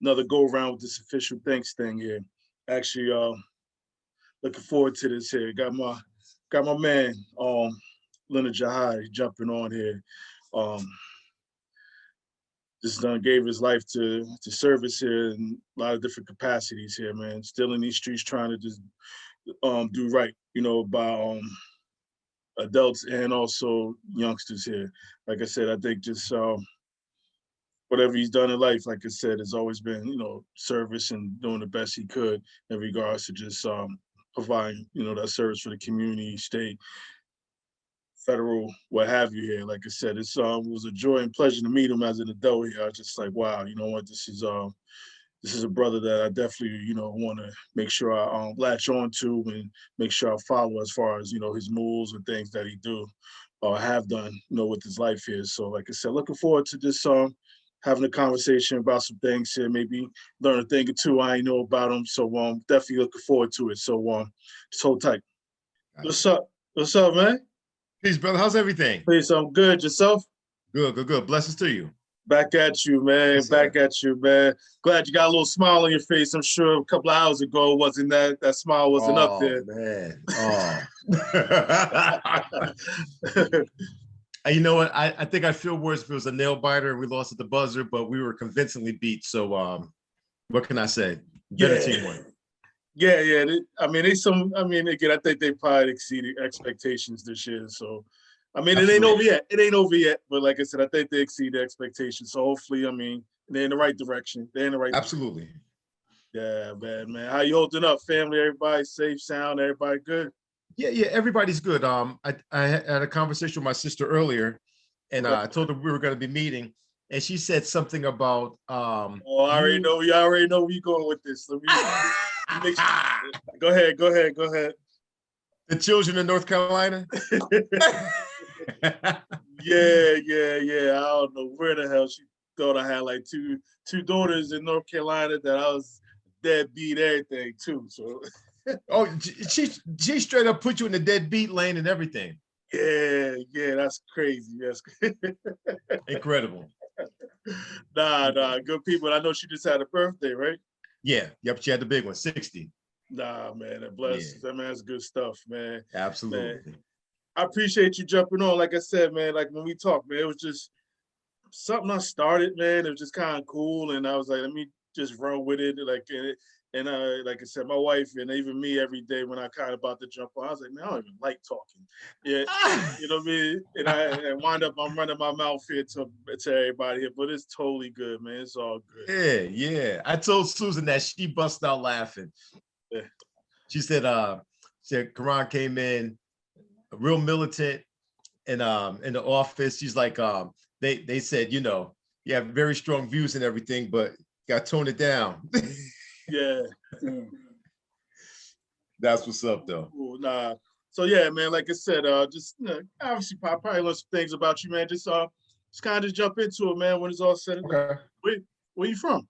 another go around with this official thanks thing here. Actually, looking forward to this here. Got my man, Leonard Jahad jumping on here. Um, just gave his life to service here in a lot of different capacities here, man. Still in these streets trying to just do right, by adults and also youngsters here. Like I said, I think just whatever he's done in life, like I said, has always been, service and doing the best he could in regards to just providing, that service for the community, state, federal, what have you here. Like I said, it was a joy and pleasure to meet him as an adult here. I was just like, wow, you know what, this is a brother that I definitely, want to make sure I latch on to and make sure I follow as far as, his moves and things that he do or have done, with his life here. So like I said, looking forward to this having a conversation about some things here, maybe learn a thing or two I ain't know about him. So definitely looking forward to it. So just hold tight. What's up? What's up, man? Peace, brother. How's everything? Peace. I'm good. Yourself? Good. Blessings to you. Back at you, man. Yes, back at you, man. Glad you got a little smile on your face. I'm sure a couple of hours ago wasn't that smile wasn't up there. Man. You know what? I think I'd feel worse if it was a nail biter and we lost at the buzzer, but we were convincingly beat. So what can I say? Better team won. Yeah. Again, I think they probably exceeded expectations this year. So, Absolutely. It ain't over yet. It ain't over yet. But like I said, I think they exceeded expectations. So hopefully, they're in the right direction. Absolutely. Yeah, man. How you holding up, family? Everybody safe, sound? Everybody good? Yeah. Everybody's good. I had a conversation with my sister earlier, and I told her we were going to be meeting, and she said something about. I already know. You already know where you're going with this. Let me Go ahead. The children in North Carolina. Yeah. I don't know where the hell she thought I had like two daughters in North Carolina that I was deadbeat everything too. So. She straight up put you in the deadbeat lane and everything. Yeah, that's crazy. That's incredible. Nah, good people. I know she just had a birthday, right? Yeah, yep. She had the big one, 60. Nah, man, that bless. Yeah. That's good stuff, man. Absolutely. Man. I appreciate you jumping on. Like I said, man, like when we talked, man, it was just something I started, man. It was just kind of cool, and I was like, let me just run with it, like And like I said, my wife and even me every day when I kind of about to jump on, I was like, man, I don't even like talking. Yeah, you know what I mean? And I wind up, I'm running my mouth here to everybody here, but it's totally good, man. It's all good. Yeah. I told Susan that, she busted out laughing. Yeah. She said Karan came in real militant and in the office. She's like, they said, you have very strong views and everything, but you got to tone it down. Yeah. That's what's up, though. Cool. Nah. So yeah, man. Like I said, just obviously probably learn some things about you, man. Just kind of jump into it, man. When it's all said and done. Where you from?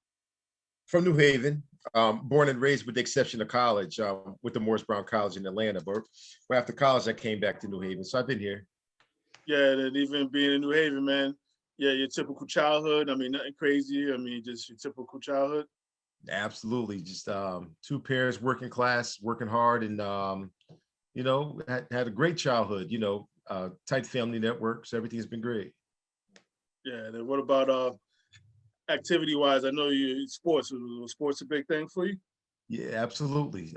From New Haven. Born and raised, with the exception of college, with the Morris Brown College in Atlanta. But after college, I came back to New Haven, so I've been here. Yeah, and even being in New Haven, man. Yeah, your typical childhood. Nothing crazy. Just your typical childhood. Absolutely. Just two parents, working class, working hard, and had a great childhood, tight family network. So everything's been great. Yeah. And then what about activity wise? I know you sports. Was sports a big thing for you? Yeah, absolutely.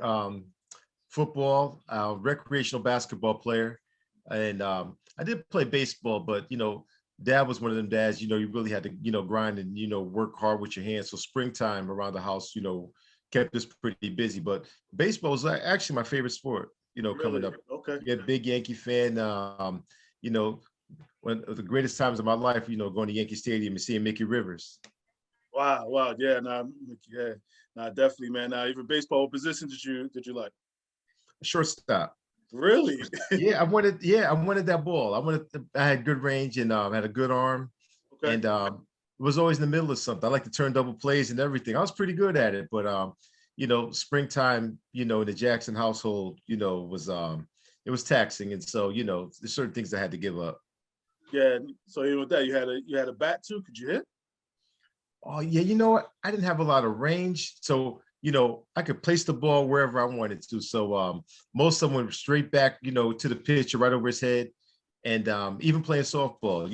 Football, recreational basketball player. And I did play baseball, but Dad was one of them dads, you really had to, grind and, work hard with your hands. So springtime around the house, kept us pretty busy. But baseball was actually my favorite sport, really? Coming up. Okay. Yeah, big Yankee fan. One of the greatest times of my life, going to Yankee Stadium and seeing Mickey Rivers. Wow. Yeah, definitely, man. Even baseball, what position did you like? Shortstop. Really? I wanted that ball. I had good range and had a good arm. Okay. And was always in the middle of something. I like to turn double plays and everything. I was pretty good at it, but springtime, in the Jackson household, it was taxing, and so there's certain things I had to give up. Yeah. So even with that, you had a bat too. Could you hit? Oh yeah, you know what? I didn't have a lot of range, so I could place the ball wherever I wanted to. So most of them went straight back, to the pitch or right over his head. And even playing softball,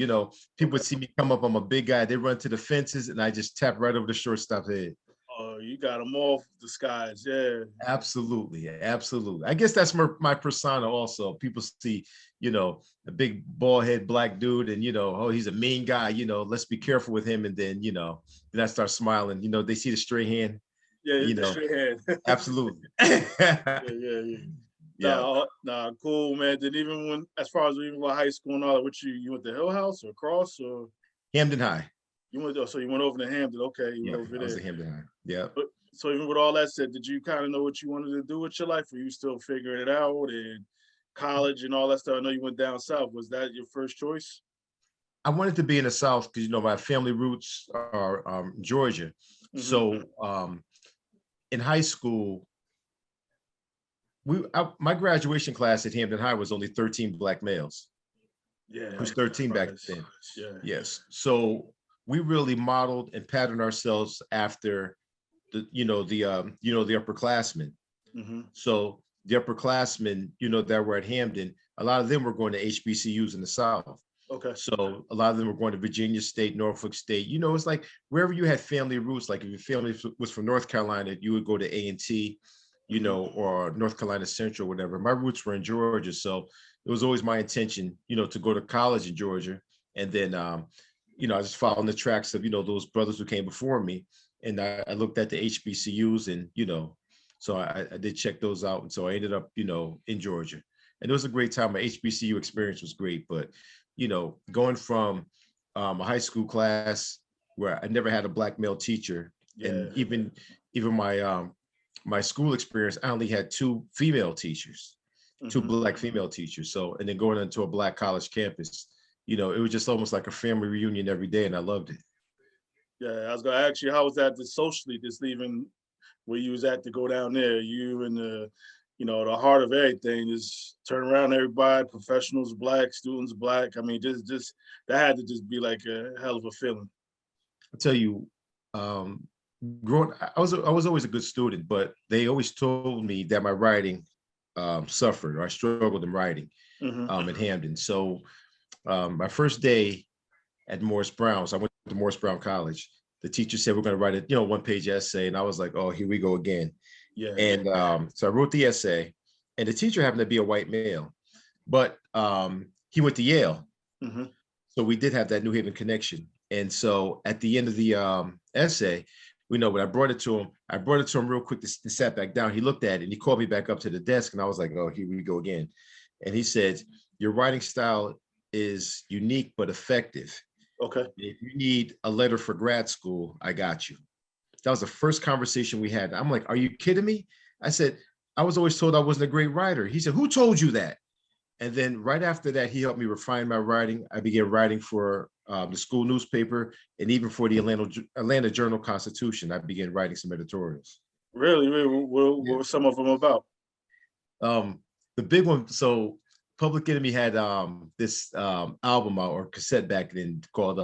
people would Okay. see me come up. I'm a big guy. They run to the fences, and I just tap right over the shortstop head. Oh, you got them off the skies. Yeah. Absolutely, absolutely. I guess that's my persona. Also, people see, a big bald head black dude, and oh, he's a mean guy. Let's be careful with him. And then I start smiling. They see the straight hand. Yeah, You the know, straight hand. absolutely. Yeah, yeah, yeah. Yeah, Nah, cool, man. Then even when, as far as even with high school and all that, what you went to Hill House or Cross or Hamden High. you went? So you went over to Hampton. Okay, you Yeah, went over I was there. at Hamden High. Yeah. But so even with all that said, did you kind of know what you wanted to do with your life? Or you still figuring it out and college and all that stuff? I know you went down south. Was that your first choice? I wanted to be in the South because my family roots are Georgia. Hmm. So in high school, my graduation class at Hampton High was only 13 black males. Yeah, It was I'm 13 back surprised. then. Yeah. Yes. So we really modeled and patterned ourselves after the upperclassmen. Hmm. So the upperclassmen, that were at Hampden, a lot of them were going to HBCUs in the South. Okay. So a lot of them were going to Virginia State, Norfolk State. It's like wherever you had family roots. Like if your family was from North Carolina, you would go to A&T, Hmm. or North Carolina Central, whatever. My roots were in Georgia, so it was always my intention, to go to college in Georgia. And then, I just followed in the tracks of those brothers who came before me, and I looked at the HBCUs, and so I did check those out, and so I ended up, in Georgia, and it was a great time. My HBCU experience was great, but going from a high school class where I never had a black male teacher, Yeah. and even my school experience, I only had two female teachers, two Hmm. black female teachers. So, and then going into a black college campus, it was just almost like a family reunion every day, and I loved it. Yeah. I was gonna ask you, how was that just socially, just leaving where you was at to go down there? You and the heart of everything, just turn around everybody, professionals black, students black. I mean, just that had to just be like a hell of a feeling. I tell you, um, growing, I was always a good student, but they always told me that my writing suffered, or I struggled in writing Hmm. at Hampden. So my first day at Morris Brown, so I went to Morris Brown College. The teacher said we're going to write a 1-page essay, and I was like, oh, here we go again. Yeah. And so I wrote the essay, and the teacher happened to be a white male, but he went to Yale. Hmm. So we did have that New Haven connection. And so at the end of the essay, when I brought it to him real quick to sat back down. He looked at it and he called me back up to the desk, and I was like, oh, here we go again. And he said, your writing style is unique but effective. Okay. If you need a letter for grad school, I got you. That was the first conversation we had. I'm like, are you kidding me? I said, I was always told I wasn't a great writer. He said, who told you that? And then right after that, he helped me refine my writing. I began writing for the school newspaper, and even for the Atlanta Journal-Constitution. I began writing some editorials. Really, really, what Yeah. were some of them about? Um, the big one. So Public Enemy had this album out, or cassette back then, called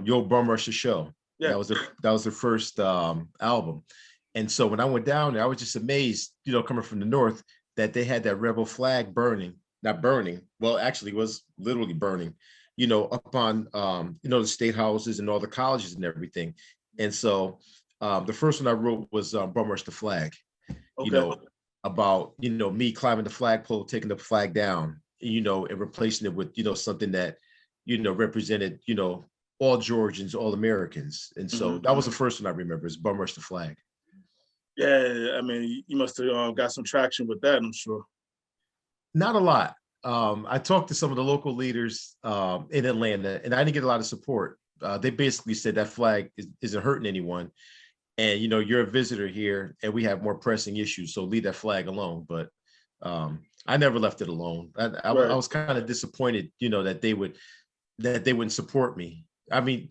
Yo Bum Rush the Show. Yeah. That was their first album. And so when I went down there, I was just amazed, coming from the North, that they had that rebel flag burning, not burning, well, actually was literally burning, up on, the state houses and all the colleges and everything. And so the first one I wrote was Bum Rush the Flag, you Okay. know, about, me climbing the flagpole, taking the flag down, and replacing it with, something that, represented, all Georgians, all Americans. And so Hmm. that was the first one I remember, is Bum Rush the Flag. Yeah, I mean, you must have got some traction with that, I'm sure. Not a lot. I talked to some of the local leaders in Atlanta, and I didn't get a lot of support. They basically said that flag isn't hurting anyone, and you're a visitor here, and we have more pressing issues, so leave that flag alone. But I never left it alone. I Right. was kind of disappointed, that they wouldn't support me. I mean,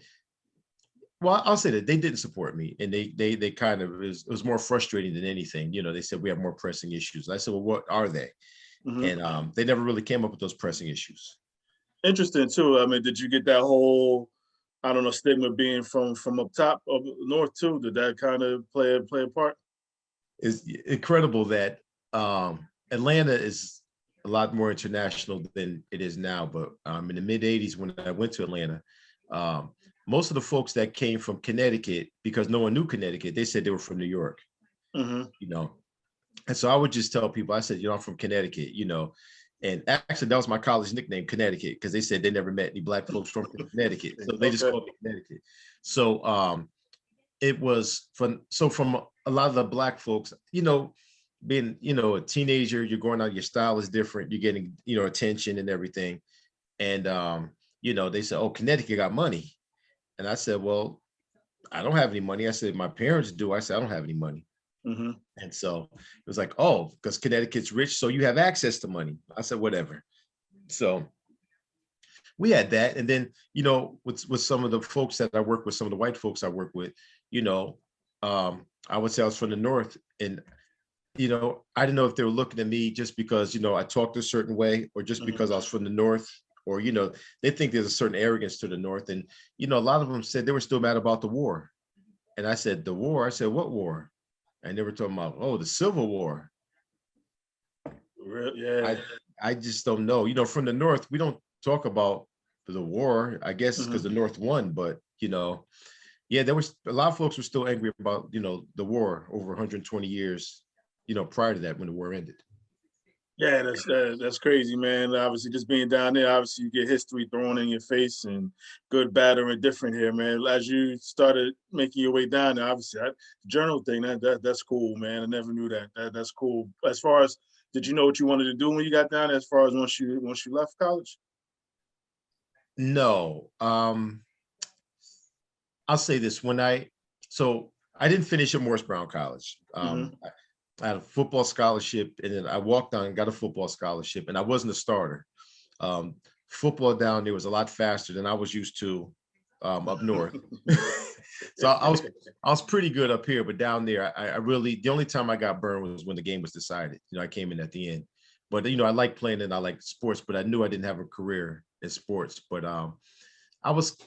well, I'll say that they didn't support me, and they kind of, it was more frustrating than anything. They said we have more pressing issues. And I said, well, what are they? Hmm. And they never really came up with those pressing issues. Interesting too. I mean, did you get that whole I don't know, stigma being from up top of north too? Did that kind of play a part? It's incredible that Atlanta is a lot more international than it is now. But in the mid 80s, when I went to Atlanta, um, most of the folks that came from Connecticut, because no one knew Connecticut, they said they were from New York, Hmm. you know. And so I would just tell people, I said, I'm from Connecticut, And actually, that was my college nickname, Connecticut, because they said they never met any black folks from Connecticut. So they just Okay. called me Connecticut. So it was fun. So from a lot of the black folks, being, a teenager, you're going out, your style is different, you're getting, attention and everything. And, they said, oh, Connecticut got money. And I said, well, I don't have any money. I said, my parents do. I said, I don't have any money. Hmm. And so it was like, oh, because Connecticut's rich, so you have access to money. I said, whatever. So we had that. And then, with some of the folks that I work with, some of the white folks I work with, I would say I was from the North. And, I didn't know if they were looking at me just because, I talked a certain way, or just Hmm. because I was from the North, or, they think there's a certain arrogance to the North. And, a lot of them said they were still mad about the war. And I said, the war? I said, what war? And they were talking about, oh, the Civil War. Yeah. I just don't know. From the North, we don't talk about the war, I guess, because Hmm. the North won. But, yeah, there was a lot of folks were still angry about, the war over 120 years, prior to that when the war ended. Yeah, that's crazy, man. Obviously, just being down there, obviously you get history thrown in your face, and good, bad, or indifferent here, man. As you started making your way down there, obviously, journal thing, that's cool, man. I never knew that. That's cool. As far as, did you know what you wanted to do when you got down there? As far as once you left college? No, I'll say this: so I didn't finish at Morris Brown College. Hmm. I had a football scholarship, and then I walked on and got a football scholarship, and I wasn't a starter. Um, Football down there was a lot faster than I was used to up north. So I was pretty good up here, but down there, I really, the only time I got burned was when the game was decided. I came in at the end, but I like playing and I like sports, but I knew I didn't have a career in sports. But I was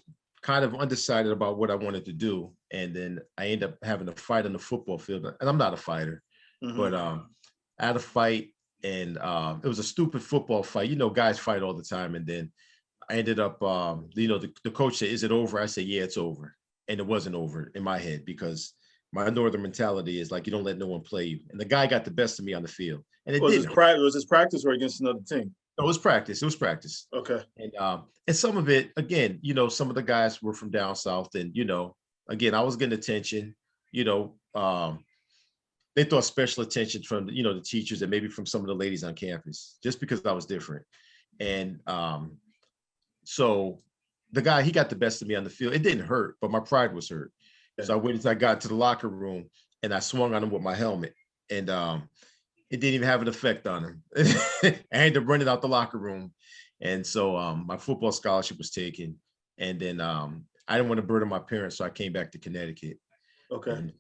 kind of undecided about what I wanted to do, and then I ended up having a fight on the football field. And I'm not a fighter, Hmm. but I had a fight, and it was a stupid football fight. Guys fight all the time, and then I ended up, the coach said, "Is it over?" I said, "Yeah, it's over," and it wasn't over in my head because my northern mentality is like you don't let no one play you. And the guy got the best of me on the field, and it Was this didn't hurt. practice? Was this practice or against another team? It was practice. It was practice. Okay. And some of it, again, some of the guys were from down south, and again, I was getting attention. You know, they thought special attention from the teachers and maybe from some of the ladies on campus, just because I was different. And so the guy, he got the best of me on the field. It didn't hurt, but my pride was hurt. So I waited until I got to the locker room and I swung on him with my helmet, and it didn't even have an effect on him. I had to run it out the locker room. And so my football scholarship was taken. And then I didn't want to burden my parents, so I came back to Connecticut. Okay. And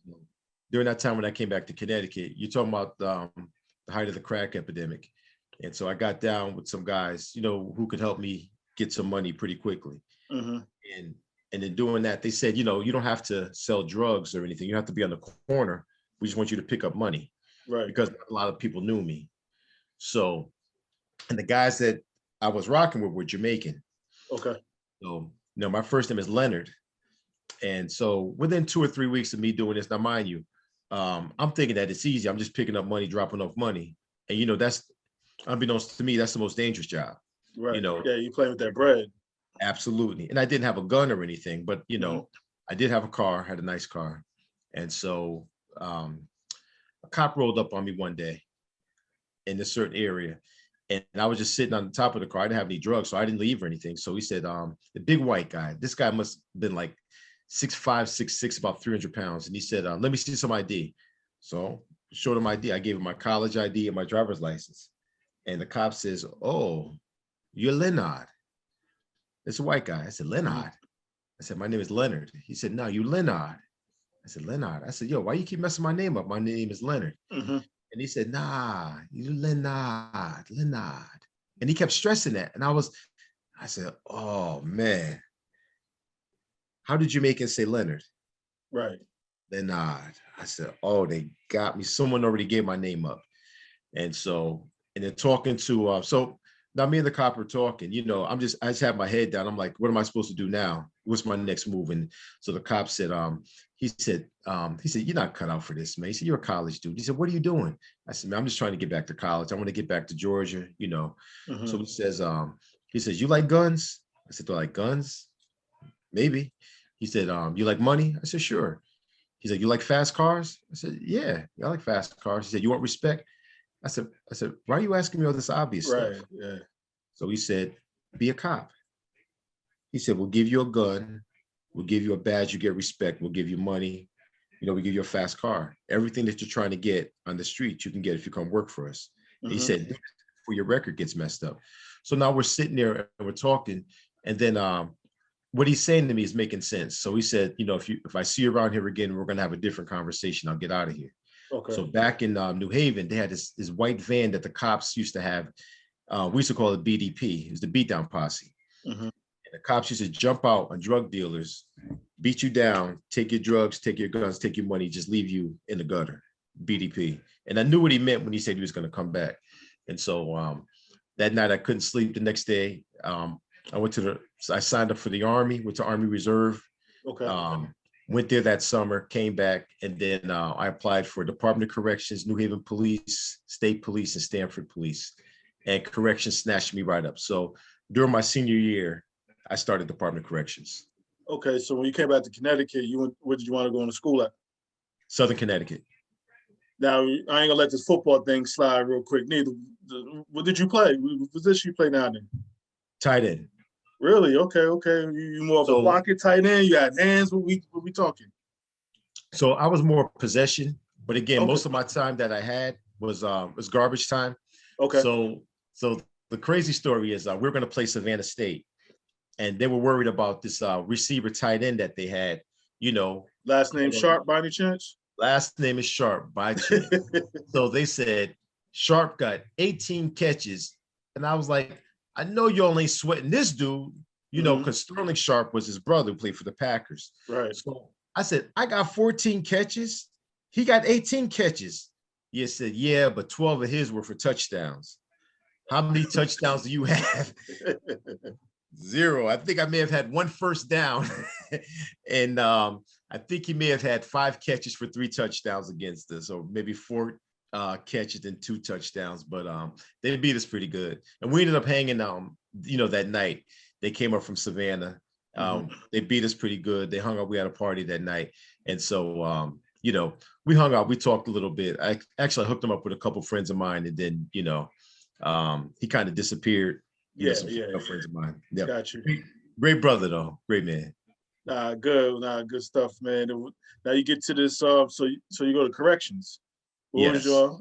during that time when I came back to Connecticut, you're talking about the height of the crack epidemic. And so I got down with some guys, who could help me get some money pretty quickly. Hmm. And and in doing that, they said, you don't have to sell drugs or anything. You have to be on the corner. We just want you to pick up money, Right. because a lot of people knew me. So, and the guys that I was rocking with were Jamaican. Okay. So, my first name is Leonard. And so within 2 or 3 weeks of me doing this, now mind you, I'm thinking that it's easy. I'm just picking up money, dropping off money. And that's, unbeknownst to me, that's the most dangerous job. Right. You know, Yeah, you playing with that bread. absolutely. And I didn't have a gun or anything, but Hmm. I did have a car, had a nice car. And so a cop rolled up on me one day in a certain area. And I was just sitting on the top of the car. I didn't have any drugs, so I didn't leave or anything. So he said, the big white guy, this guy must have been like 6'5", 6'6", about 300 pounds. And he said, let me see some ID. So showed him ID. I gave him my college ID and my driver's license. And the cop says, oh, you're Leonard. It's a white guy. I said, Leonard. I said, my name is Leonard. He said, no, you Leonard. I said, Leonard. I said, yo, why you keep messing my name up? My name is Leonard. Hmm. And he said, nah, you Leonard, Leonard. And he kept stressing that. And I said, oh man. how did Jamaicans say Leonard? Right. Leonard. I said, oh, they got me. Someone already gave my name up. And so, and then talking to, so now me and the cop are talking, I just have my head down. I'm like, what am I supposed to do now? What's my next move? And so the cop said, you're not cut out for this, man. He said, you're a college dude. He said, what are you doing? I said, man, I'm just trying to get back to college. I want to get back to Georgia. So he says, you like guns? I said, do I like guns? Maybe. He said, you like money? I said, sure. He said, you like fast cars? I said, yeah, I like fast cars. He said, you want respect? I said, why are you asking me all this obvious Right. stuff? Yeah. So he said, be a cop. He said, we'll give you a gun. We'll give you a badge. You get respect. We'll give you money. We give you a fast car. Everything that you're trying to get on the street, you can get if you come work for us. He said, before your record gets messed up. So now we're sitting there and we're talking. And then what he's saying to me is making sense. So he said, if I see you around here again, we're going to have a different conversation. I'll get out of here. Okay. So back in New Haven, they had this white van that the cops used to have. We used to call it BDP. It was the beatdown posse. And the cops used to jump out on drug dealers, beat you down, take your drugs, take your guns, take your money, just leave you in the gutter, BDP. And I knew what he meant when he said he was going to come back. And so that night I couldn't sleep. The next day, I signed up for the Army, went to Army Reserve. Okay. Went there that summer, came back, and then I applied for Department of Corrections, New Haven Police, State Police, and Stanford Police. And corrections snatched me right up. So during my senior year, I started Department of Corrections. Okay, so when you came back to Connecticut, where did you want to go into school at? Southern Connecticut. Now, I ain't gonna let this football thing slide real quick. Neither. What did you play? What position you play now then? Tight end. Really? Okay. You more of a pocket tight end? You had hands? What we talking? So I was more possession, but again, most of my time that I had was garbage time. Okay. So the crazy story is we were going to play Savannah State, and they were worried about this receiver tight end that they had. Last name Sharp by any chance? Last name is Sharp by chance. So they said Sharp got 18 catches, and I was like, I know you only sweating this dude, because Sterling Sharp was his brother who played for the Packers. Right. So I said, I got 14 catches. He got 18 catches. He said, yeah, but 12 of his were for touchdowns. How many touchdowns do you have? 0. I think I may have had 1 first down. And I think he may have had 5 catches for 3 touchdowns against us, or maybe 4 catches and 2 touchdowns, but they beat us pretty good. And we ended up hanging that night. They came up from Savannah. They beat us pretty good. They hung out. We had a party that night. And so, we hung out, we talked a little bit. I actually hooked him up with a couple friends of mine, and then, he kind of disappeared. Friends of mine. Yeah. Got you. Great brother though. Great man. Good stuff, man. Now you get to this, so you go to corrections. What was your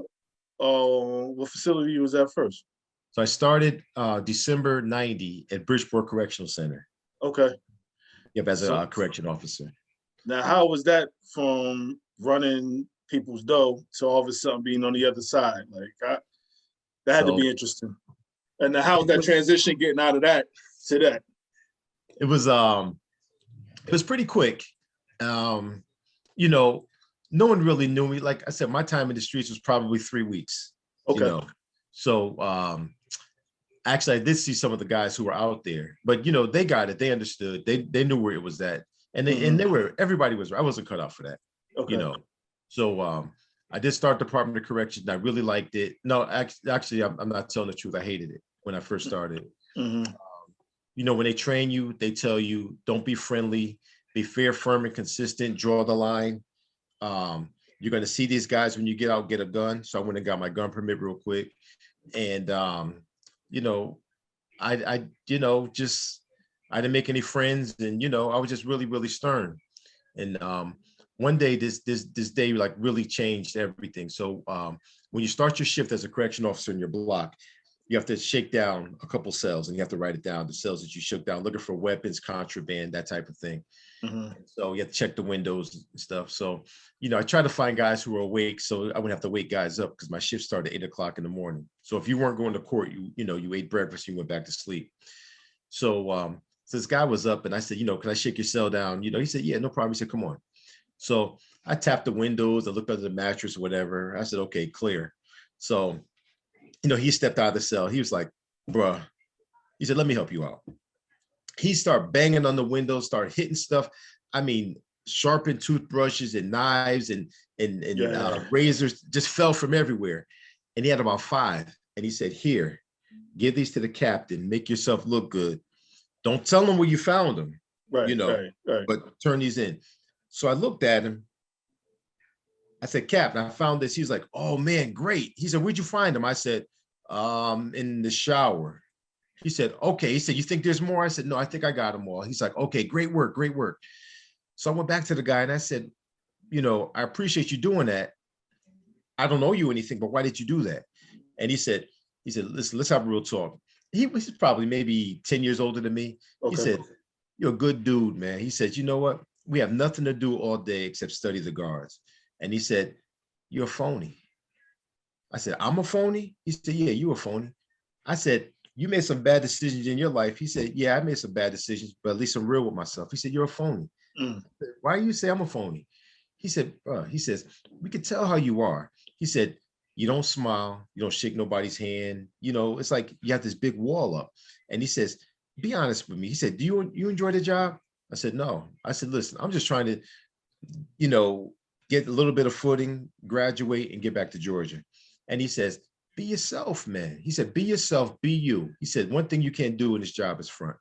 what facility was that first? So I started December 90 at Bridgeport Correctional Center. Okay. Yep, as a correction officer. Now, how was that from running people's dough to all of a sudden being on the other side? Like that had to be interesting. And how was that transition getting out of that to that? It was pretty quick. No one really knew me. Like I said, my time in the streets was probably 3 weeks. Okay. So actually I did see some of the guys who were out there, but they got it. They understood. They knew where it was at. And everybody was, I wasn't cut out for that. Okay. So I did start Department of Corrections. And I really liked it. No, actually, I'm not telling the truth. I hated it when I first started. When they train you, they tell you, don't be friendly, be fair, firm, and consistent, draw the line. You're going to see these guys when you get out, get a gun. So I went and got my gun permit real quick. And, I didn't make any friends, and, I was just really, really stern. And one day, this day like really changed everything. So when you start your shift as a correction officer in your block, you have to shake down a couple cells, and you have to write it down, the cells that you shook down, looking for weapons, contraband, that type of thing. So you have to check the windows and stuff. So, I try to find guys who are awake, so I wouldn't have to wake guys up, because my shift started at 8 o'clock in the morning. So if you weren't going to court, you ate breakfast, you went back to sleep. So So this guy was up and I said, can I shake your cell down? He said, yeah, no problem. He said, come on. So I tapped the windows, I looked under the mattress, whatever. I said, okay, clear. So, he stepped out of the cell. He was like, bruh, he said, let me help you out. He started banging on the window, started hitting stuff. I mean, sharpened toothbrushes and knives and razors just fell from everywhere. And he had about 5. And he said, here, give these to the captain, make yourself look good. Don't tell him where you found them, Right. but turn these in. So I looked at him. I said, Captain, I found this. He's like, oh man, great. He said, where'd you find them? I said, in the shower. He said, okay. He said, you think there's more? I said, no, I think I got them all. He's like, okay, great work, great work. So I went back to the guy and I said, I appreciate you doing that. I don't owe you anything, but why did you do that? And he said, listen, let's have a real talk. He was probably maybe 10 years older than me. Okay. He said, you're a good dude, man. He said, you know what? We have nothing to do all day except study the guards. And he said, you're a phony. I said, I'm a phony? He said, yeah, you a phony. I said, you made some bad decisions in your life. He said, yeah, I made some bad decisions, but at least I'm real with myself. He said, you're a phony. Said, why do you say I'm a phony? He said, he says, we can tell how you are. He said, you don't smile, you don't shake nobody's hand. It's like you have this big wall up. And he says, be honest with me. He said, do you enjoy the job? I said, no. I said, listen, I'm just trying to, get a little bit of footing, graduate, and get back to Georgia. And he says, be yourself, man. He said, be yourself, be you. He said, one thing you can't do in this job is front.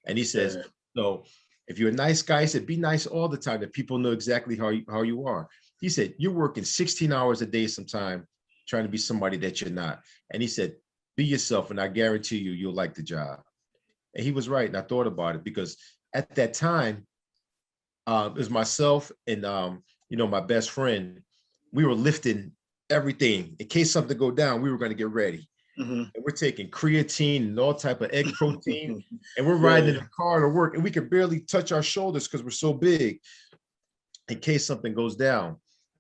And he says, so if you're a nice guy, he said, be nice all the time, that people know exactly how you are. He said, you're working 16 hours a day sometime trying to be somebody that you're not. And he said, be yourself, and I guarantee you'll like the job. And he was right. And I thought about it because at that time, it was myself and, my best friend. We were lifting everything. In case something go down, we were going to get ready. Mm-hmm. And we're taking creatine and all type of egg protein. And we're riding in the car to work. And we could barely touch our shoulders because we're so big in case something goes down.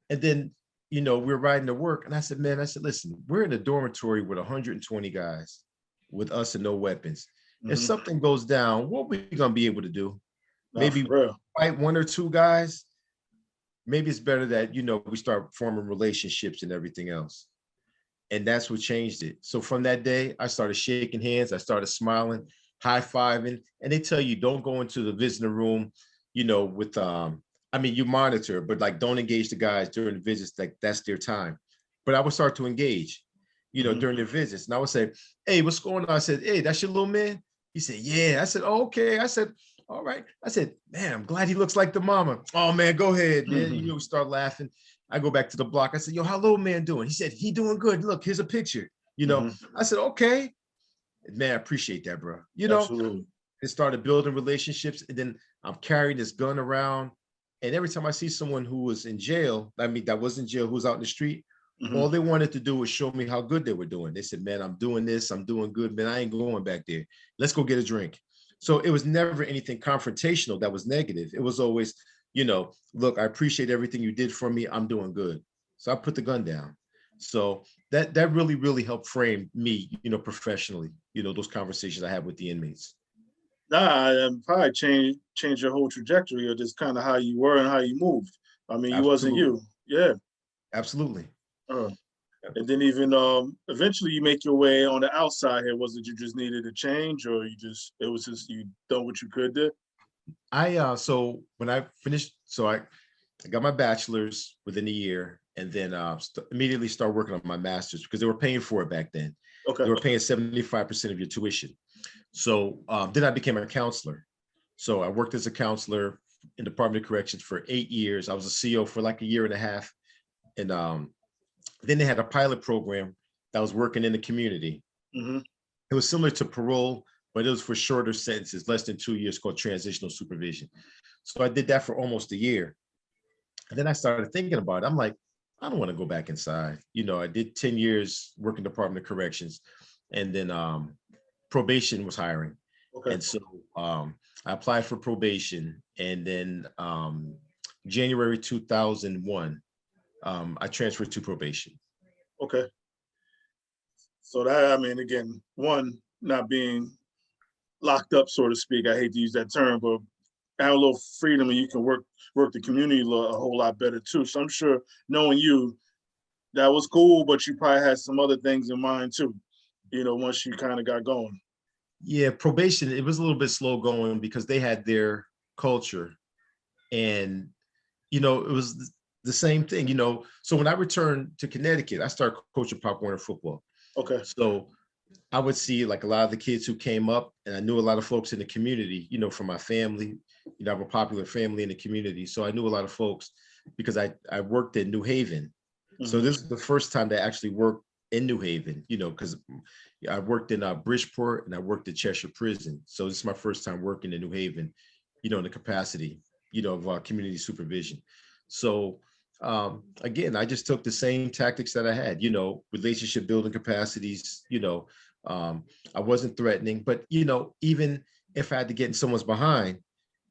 And then, we're riding to work. And I said, listen, we're in a dormitory with 120 guys with us and no weapons. Mm-hmm. If something goes down, what are we going to be able to do? Maybe fight 1 or 2 guys. Maybe it's better that, we start forming relationships and everything else. And that's what changed it. So from that day, I started shaking hands. I started smiling, high-fiving. And they tell you, don't go into the visiting room, with, you monitor, but like, don't engage the guys during the visits. Like, that's their time. But I would start to engage, during their visits. And I would say, hey, what's going on? I said, hey, that's your little man? He said, yeah. I said, oh, okay. I said, all right. I said, man, I'm glad he looks like the mama. Oh, man, go ahead, man. Mm-hmm. We start laughing. I go back to the block. I said, yo, how little man doing? He said, he doing good. Look, here's a picture. I said, okay. Man, I appreciate that, bro. Absolutely. It started building relationships. And then I'm carrying this gun around. And every time I see someone who was in jail, that was in jail, who was out in the street, all they wanted to do was show me how good they were doing. They said, man, I'm doing this. I'm doing good. Man, I ain't going back there. Let's go get a drink. So it was never anything confrontational that was negative. It was always, look, I appreciate everything you did for me. I'm doing good. So I put the gun down. So that really, really helped frame me, professionally, those conversations I had with the inmates. Probably change your whole trajectory of just kind of how you were and how you moved. It wasn't you. Yeah. Absolutely. And then even eventually you make your way on the outside here. Was it you just needed a change, or it was just you done what you could do? So when I finished, I got my bachelor's within a year, and then immediately started working on my master's because they were paying for it back then. Okay. They were paying 75% of your tuition. So then I became a counselor. So I worked as a counselor in the Department of Corrections for 8 years. I was a CO for like a year and a half. And then they had a pilot program that was working in the community. Mm-hmm. It was similar to parole, but it was for shorter sentences, less than 2 years, called transitional supervision. So I did that for almost a year. And then I started thinking about it. I'm like, I don't want to go back inside. I did 10 years working Department of Corrections, and then probation was hiring. Okay. And so I applied for probation, and then January 2001, I transferred to probation. Okay. So that, again, one, not being locked up, so to speak. I hate to use that term, but have a little freedom and you can work the community a whole lot better too. So I'm sure knowing you, that was cool, but you probably had some other things in mind too, once you kind of got going. Yeah, probation, it was a little bit slow going because they had their culture. And, it was the same thing, So when I returned to Connecticut, I started coaching Pop Warner football. Okay. So I would see like a lot of the kids who came up, and I knew a lot of folks in the community, from my family. I have a popular family in the community. So I knew a lot of folks because I worked in New Haven. So this is the first time that I actually worked in New Haven, because I worked in Bridgeport and I worked at Cheshire Prison. So this is my first time working in New Haven, in the capacity, of community supervision. So again, I just took the same tactics that I had, relationship building capacities, I wasn't threatening, but, even if I had to get in someone's behind,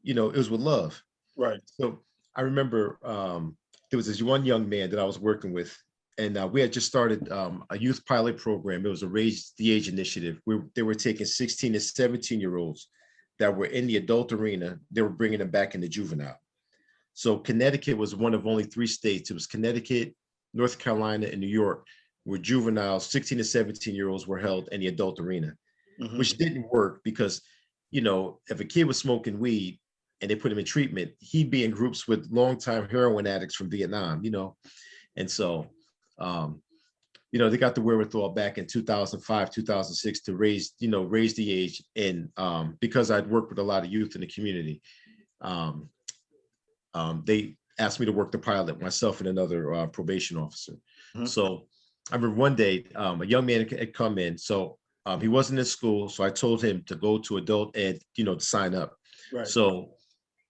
it was with love. Right. So I remember there was this one young man that I was working with, and we had just started a youth pilot program. It was a Raise the Age initiative where they were taking 16 to 17-year-olds that were in the adult arena. They were bringing them back into juvenile. So Connecticut was one of only 3 states. It was Connecticut, North Carolina, and New York, where juveniles, 16 to 17-year-olds were held in the adult arena, which didn't work because, if a kid was smoking weed and they put him in treatment, he'd be in groups with longtime heroin addicts from Vietnam, And so, they got the wherewithal back in 2005, 2006 to raise the age. And because I'd worked with a lot of youth in the community, they asked me to work the pilot, myself and another probation officer. So I remember one day, a young man had come in. So he wasn't in school. So I told him to go to adult ed, to sign up. Right. So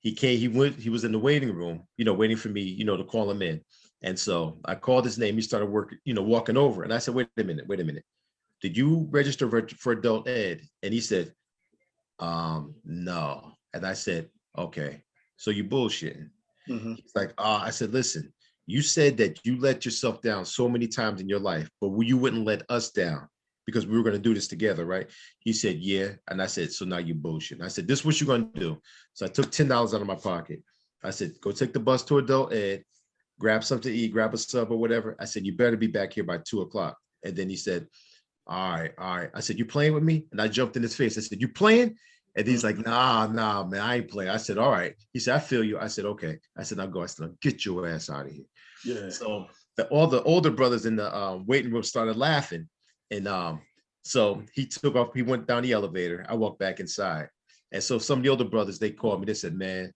he came, he was in the waiting room, waiting for me, to call him in. And so I called his name. He started working, walking over. And I said, wait a minute. Did you register for adult ed? And he said, no. And I said, okay, so you bullshitting. He's like, I said, listen, you said that you let yourself down so many times in your life, but you wouldn't let us down because we were going to do this together, right? He said, yeah. And I said, so now you bullshit. And I said, this is what you're going to do. So I took $10 out of my pocket. I said, go take the bus to adult ed, grab something to eat, grab a sub or whatever. I said, you better be back here by 2:00. And then he said, all right. I said, you playing with me? And I jumped in his face. I said, you playing? And he's like, nah, man, I ain't playing. I said, all right. He said, I feel you. I said, okay. I said, now go. I said, get your ass out of here. Yeah. So all the older brothers in the waiting room started laughing. And so he took off. He went down the elevator. I walked back inside. And so some of the older brothers, they called me. They said, man,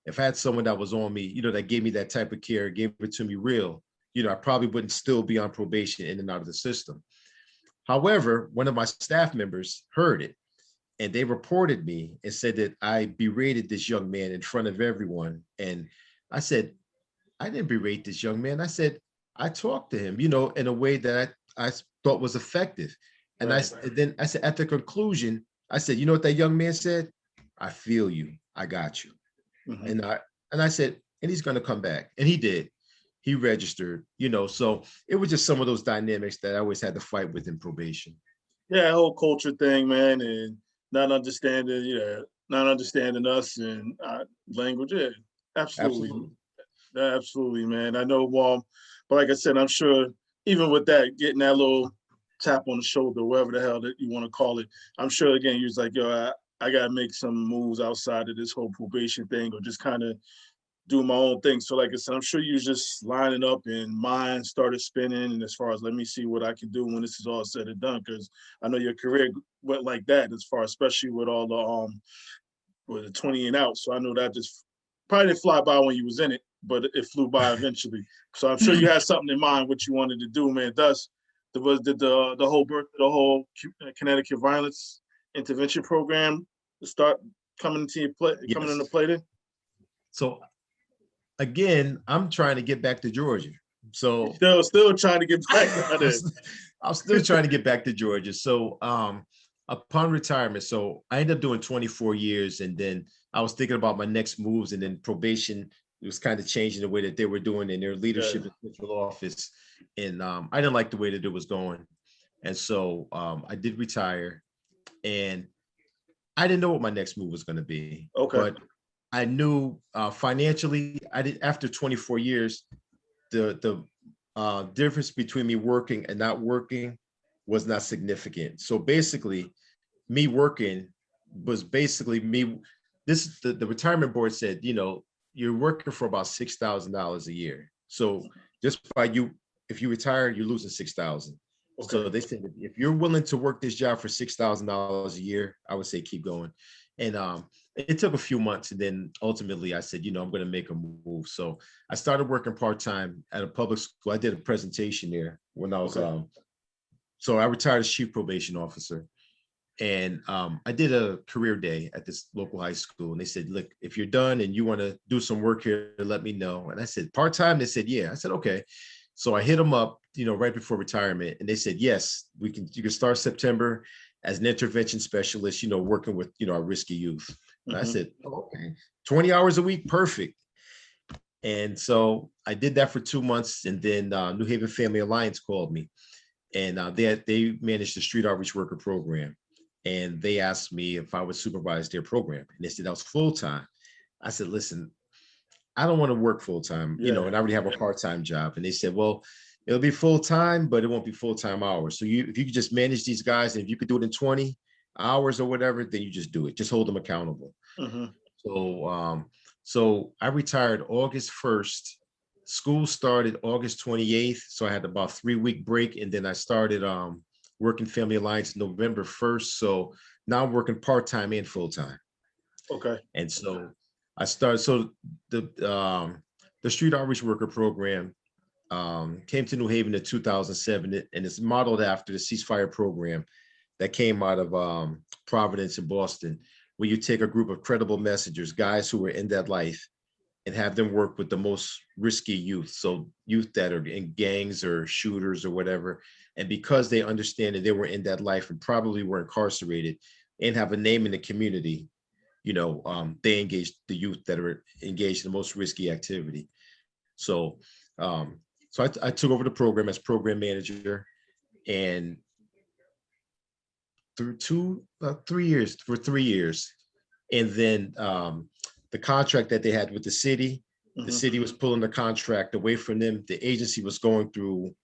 if I had someone that was on me, that gave me that type of care, gave it to me real, I probably wouldn't still be on probation in and out of the system. However, one of my staff members heard it. And they reported me and said that I berated this young man in front of everyone. And I said, I didn't berate this young man. I said, I talked to him, in a way that I thought was effective. And then I said, at the conclusion, I said, you know what that young man said? I feel you. I got you. And I said, and he's going to come back. And he did. He registered, so it was just some of those dynamics that I always had to fight with in probation. Yeah, that whole culture thing, man, and not understanding us and language. Yeah, absolutely. Absolutely, man. I know, but like I said, I'm sure even with that, getting that little tap on the shoulder, whatever the hell that you want to call it, I'm sure again, you was like, yo, I got to make some moves outside of this whole probation thing or just kind of do my own thing. So like I said, I'm sure you was just lining up and mind started spinning. And as far as let me see what I can do when this is all said and done, because I know your career went like that as far, especially with all the with the 20 and out. So I know that just probably didn't fly by when you was in it, but it flew by eventually. So I'm sure you had something in mind what you wanted to do, man. Thus, did the whole Connecticut violence intervention program start coming into play? Yes. Coming into play then? So again, I'm trying to get back to Georgia. So still trying to get back. I'm still trying to get back to Georgia. So upon retirement, so I ended up doing 24 years, and then I was thinking about my next moves, and then probation, it was kind of changing the way that they were doing in their leadership in central office. And I didn't like the way that it was going. And so I did retire. And I didn't know what my next move was going to be, Okay. but I knew financially, I did after 24 years, the difference between me working and not working was not significant. So basically, me working was basically me. The retirement board said, you're working for about $6,000 a year. So just by you, if you retire, you're losing 6,000. Okay. So they said if you're willing to work this job for $6,000 a year, I would say keep going. And it took a few months, and then ultimately I said, I'm going to make a move. So I started working part-time at a public school. I did a presentation there when I was Okay. so I retired as chief probation officer. And I did a career day at this local high school, and they said, look, if you're done and you want to do some work here, let me know. And I said, part-time? They said, yeah. I said, okay. So I hit them up, right before retirement, and they said, yes, you can start September as an intervention specialist, working with, our risky youth. And I Mm-hmm. said, oh, okay, 20 hours a week, perfect. And so I did that for 2 months, and then New Haven Family Alliance called me, and they managed the street outreach worker program, and they asked me if I would supervise their program, and they said that was full time. I said, listen, I don't want to work full time, Yeah. and I already have a part time job. And they said, well, it'll be full time, but it won't be full time hours. So if you could just manage these guys, and if you could do it in 20 hours or whatever, then you just do it. Just hold them accountable. Mm-hmm. So I retired August 1st. School started August 28th. So I had about 3-week break. And then I started working Family Alliance November 1st. So now I'm working part-time and full-time. Okay. And so I started, so the street outreach worker program came to New Haven in 2007, and it's modeled after the ceasefire program that came out of Providence and Boston, where you take a group of credible messengers, guys who were in that life, and have them work with the most risky youth. So youth that are in gangs or shooters or whatever. And because they understand that they were in that life and probably were incarcerated and have a name in the community, they engage the youth that are engaged in the most risky activity. So, I took over the program as program manager, and through 3 years, for 3 years. And then the contract that they had with the Mm-hmm. city was pulling the contract away from them. The agency was going through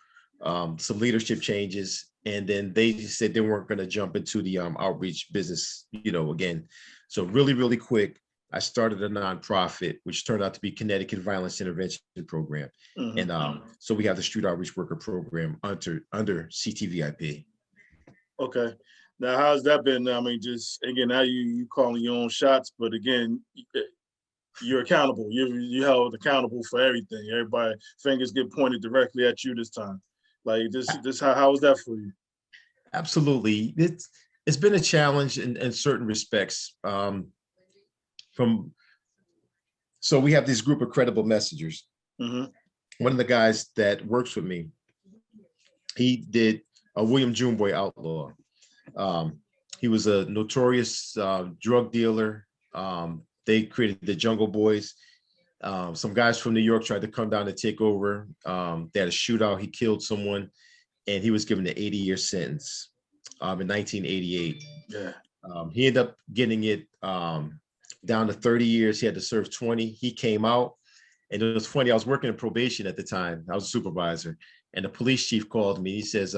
some leadership changes. And then they said they weren't going to jump into the outreach business, again. So really, really quick, I started a nonprofit, which turned out to be Connecticut Violence Intervention Program. Mm-hmm. And so we have the Street Outreach Worker Program under CTVIP. Okay. Now, how's that been? I mean, just again, now you calling your own shots, but again, you're accountable. You held accountable for everything. Everybody fingers get pointed directly at you this time. Like this how was that for you? Absolutely. It's been a challenge in certain respects. From So we have this group of credible messengers. Mm-hmm. One of the guys that works with me, he did a William Juneboy Outlaw. He was a notorious drug dealer. They created the Jungle Boys. Some guys from New York tried to come down to take over. They had a shootout. He killed someone, and he was given an 80-year sentence in 1988. Yeah. He ended up getting it down to 30 years. He had to serve 20. He came out, and it was funny. I was working in probation at the time. I was a supervisor, and the police chief called me. He says,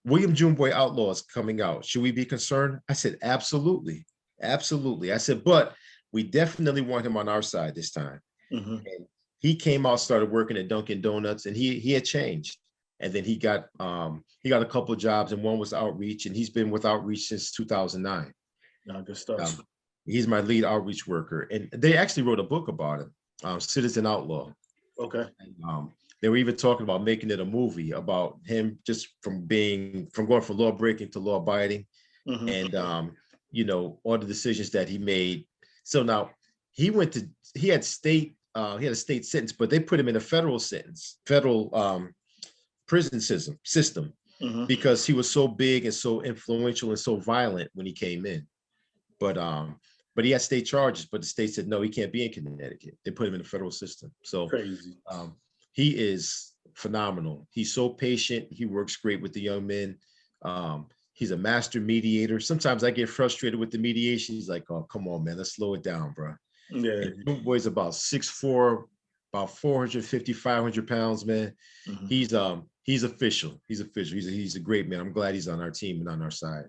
William Juneboy Outlaw is coming out. Should we be concerned? I said, absolutely. Absolutely. I said, but we definitely want him on our side this time. Mm-hmm. And he came out, started working at Dunkin' Donuts, and he had changed. And then he got a couple of jobs, and one was outreach, and he's been with outreach since 2009. Good stuff. He's my lead outreach worker, and they actually wrote a book about him, Citizen Outlaw. Okay. And, they were even talking about making it a movie about him just from going from law breaking to law abiding, Mm-hmm. and all the decisions that he made. So now he had a state sentence, but they put him in a federal prison system Mm-hmm. because he was so big and so influential and so violent when he came in. But he had state charges, but the state said no, he can't be in Connecticut. They put him in the federal system. So Crazy. he is phenomenal. He's so patient. He works great with the young men. He's a master mediator. Sometimes I get frustrated with the mediation. He's like, "Oh, come on, man, let's slow it down, bro." Yeah. And boy's about 6'4", about 450, 500 pounds, man. Mhm. He's official. He's official. He's a great man. I'm glad he's on our team and on our side.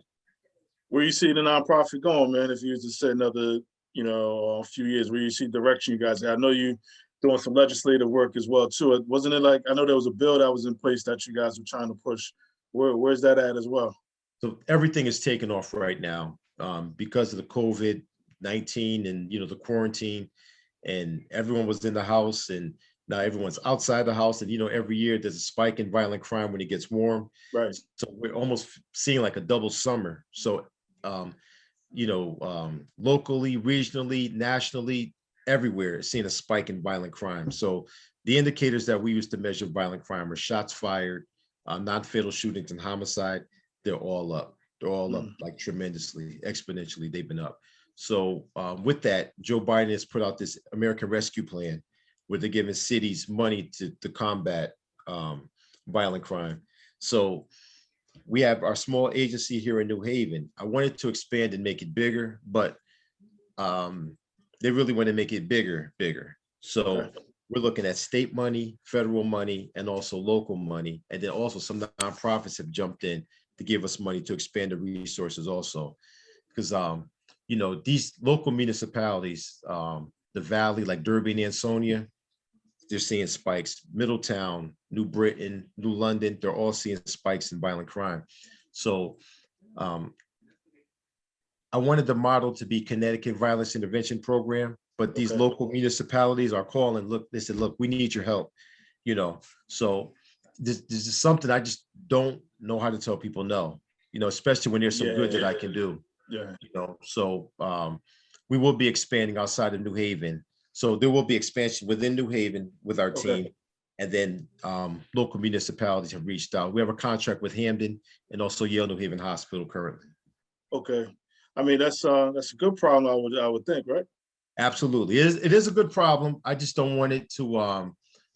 Where you see the nonprofit going, man? If you was to say another, a few years, where you see direction you guys have? I know you doing some legislative work as well too. Wasn't it like, I know there was a bill that was in place that you guys were trying to push. Where's that at as well? So everything is taken off right now because of the COVID-19 and the quarantine, and everyone was in the house, and now everyone's outside the house. And every year there's a spike in violent crime when it gets warm. Right. So we're almost seeing like a double summer. So locally, regionally, nationally, everywhere, seeing a spike in violent crime. So the indicators that we use to measure violent crime are shots fired, non-fatal shootings, and homicide. They're all up. They're all up like tremendously, exponentially. They've been up. So with that, Joe Biden has put out this American Rescue Plan where they're giving cities money to combat violent crime. So we have our small agency here in New Haven. I wanted to expand and make it bigger, but they really want to make it bigger. So Right. we're looking at state money, federal money, and also local money. And then also some nonprofits have jumped in to give us money to expand the resources also. Because, these local municipalities, the Valley, like Derby and Ansonia, they're seeing spikes. Middletown, New Britain, New London, they're all seeing spikes in violent crime. So I wanted the model to be Connecticut Violence Intervention Program, but these local municipalities are calling, look, they said, look, we need your help, So this is something I just don't know how to tell people no, especially when there's some good that I can do. Yeah. So we will be expanding outside of New Haven. So there will be expansion within New Haven with our team. And then local municipalities have reached out. We have a contract with Hamden and also Yale New Haven Hospital currently. Okay. I mean, that's a good problem, I would think, right? Absolutely. It is a good problem. I just don't want it to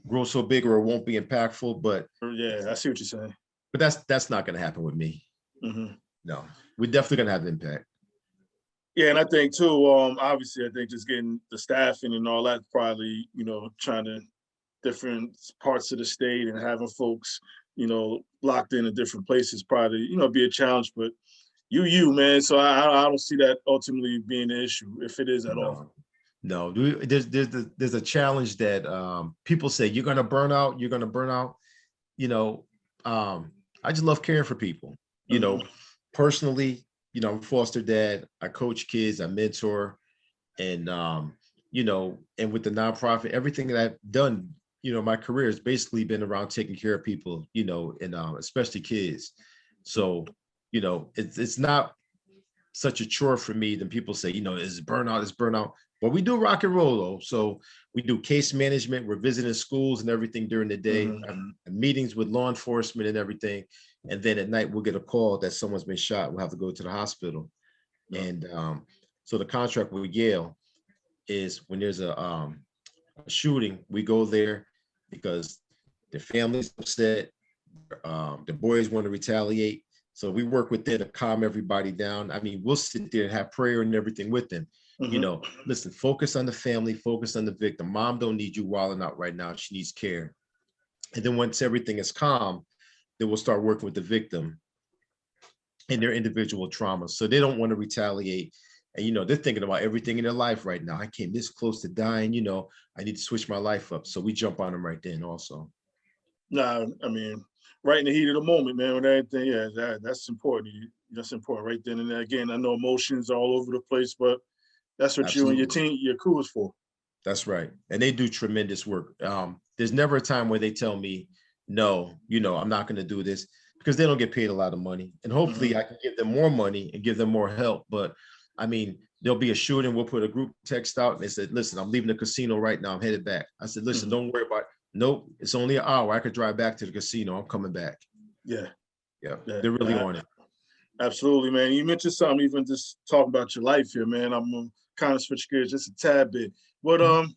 grow so big or it won't be impactful. But Yeah, I see what you're saying. But that's not going to happen with me. Mm-hmm. No, we're definitely going to have an impact. Yeah, and I think too, obviously, I think just getting the staffing and all that, probably, trying to different parts of the state and having folks, locked in different places, probably, be a challenge. But you, man. So I don't see that ultimately being an issue, if it is at all. No, there's a challenge that people say you're gonna burn out. You're gonna burn out. I just love caring for people. Personally, I'm a foster dad. I coach kids. I mentor, and and with the nonprofit, everything that I've done, my career has basically been around taking care of people, and especially kids. So, it's not such a chore for me than people say, is burnout. But we do rock and roll though. So we do case management. We're visiting schools and everything during the day, meetings with law enforcement and everything. And then at night, we'll get a call that someone's been shot. We'll have to go to the hospital. And so the contract with Yale is when there's a shooting, we go there because the family's upset. The boys want to retaliate. So we work with them to calm everybody down. I mean, we'll sit there and have prayer and everything with them. Listen, focus on the family, focus on the victim. Mom don't need you wilding out right now. She needs care. And then once everything is calm, then we'll start working with the victim and their individual trauma. So they don't want to retaliate. And, they're thinking about everything in their life right now. I came this close to dying, I need to switch my life up. So we jump on them right then also. Nah, I mean, right in the heat of the moment, man, with everything, yeah, that's important. That's important right then and there. Again, I know emotions are all over the place, but that's what you and your team, your crew is for. That's right. And they do tremendous work. There's never a time where they tell me, no, I'm not going to do this, because they don't get paid a lot of money. And hopefully I can give them more money and give them more help. But I mean, there'll be a shooting. We'll put a group text out and they said, listen, I'm leaving the casino right now. I'm headed back. I said, listen, don't worry about it. Nope, it's only an hour. I could drive back to the casino. I'm coming back. Yeah. They're really on it. Absolutely, man. You mentioned something, even just talking about your life here, man. I'm gonna kind of switch gears just a tad bit. But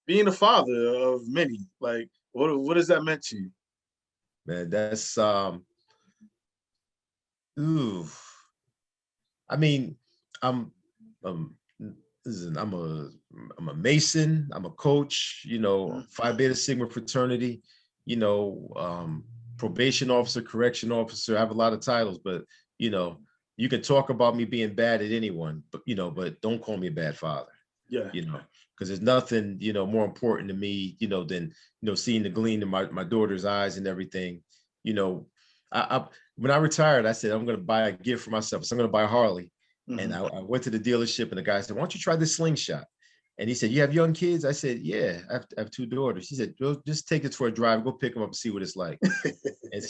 being a father of many, like, what has that meant to you? Man, that's Ooh, I mean, I'm, um, listen, I'm a Mason. I'm a coach. Mhm. Phi Beta Sigma fraternity. You know, probation officer, correction officer. I have a lot of titles, but you know, you can talk about me being bad at anyone, but but don't call me a bad father. Yeah. You know, because there's nothing more important to me, than seeing the gleam in my daughter's eyes and everything. You know, I when I retired, I said I'm going to buy a gift for myself. So I'm going to buy a Harley. And Hmm. I went to the dealership, and the guy said, "Why don't you try this slingshot?" And he said, "You have young kids?" I said, "Yeah, I have two daughters." He said, "Well, just take it for a drive. Go pick them up and see what it's like." And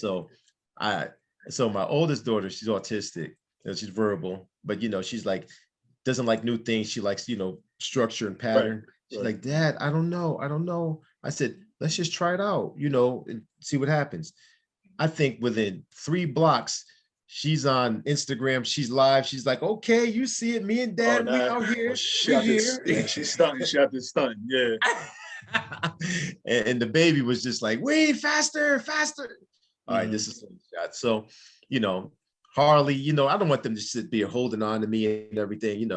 I, so my oldest daughter, she's autistic. She's verbal, but she's like doesn't like new things. She likes structure and Right. pattern. She's Right. like, "Dad, I don't know." I said, "Let's just try it out, and see what happens." I think within 3 blocks, she's on Instagram. She's live. She's like, "Okay, you see it. Me and Oh, Dad, we nah. out Oh, here. she We out this. here." Yeah, she's stunting. She out this stunting. Yeah. And the baby was just like, "Wait, faster, faster." All right, Hmm. this is slingshot. So, you know, Harley, I don't want them to sit there holding on to me and everything.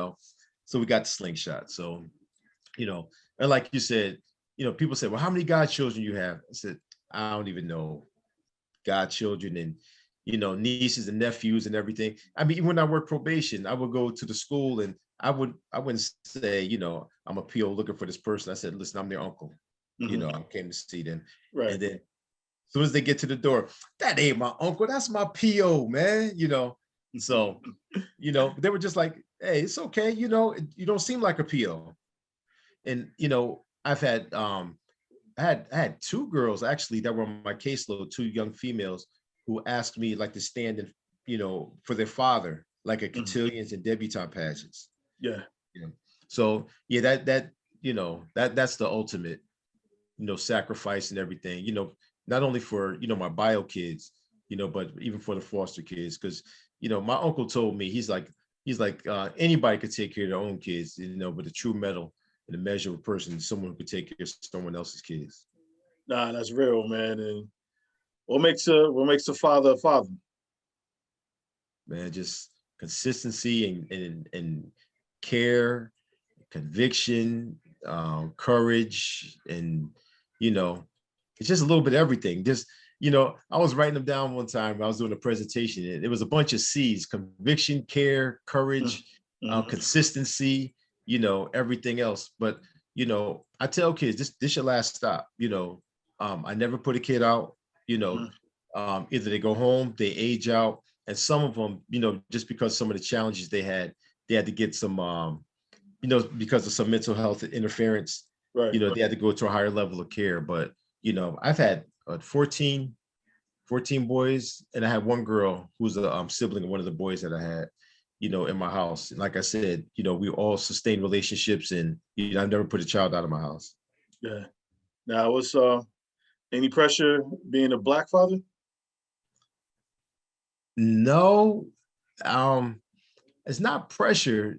So we got the slingshot. So, and like you said, people say, "Well, how many godchildren you have?" I said, "I don't even know godchildren and nieces and nephews and everything." I mean, when I worked probation, I would go to the school and I wouldn't say, I'm a PO looking for this person. I said, "Listen, I'm their uncle. Hmm. I came to see them." Right. And then as soon as they get to the door, "That ain't my uncle. That's my PO, man." So, they were just like, "Hey, it's okay. You don't seem like a PO." And, I had two girls actually that were on my caseload, two young females who asked me like to stand in, for their father, like at Mhm. cotillions and debutante pageants. Yeah. You know, so yeah, that's the ultimate, sacrifice and everything. Not only for my bio kids, but even for the foster kids, because my uncle told me he's like anybody could take care of their own kids, but the true medal and the measure of a person is someone who could take care of someone else's kids. Nah, that's real, man. And what makes a father a father? Man, just consistency and care, conviction, courage, and you know, it's just a little bit of everything. Just I was writing them down one time when I was doing a presentation. It was a bunch of C's: conviction, care, courage, Mm-hmm. consistency. Everything else. But I tell kids this your last stop. I never put a kid out. You know, either they go home, they age out, and some of them, just because some of the challenges they had to get some, because of some mental health interference, Right. they had to go to a higher level of care. But, I've had 14 boys, and I had one girl who's a sibling of one of the boys that I had, in my house. And like I said, we all sustained relationships, and I never put a child out of my house. Yeah. Now, what's any pressure being a black father? No, um, it's not pressure.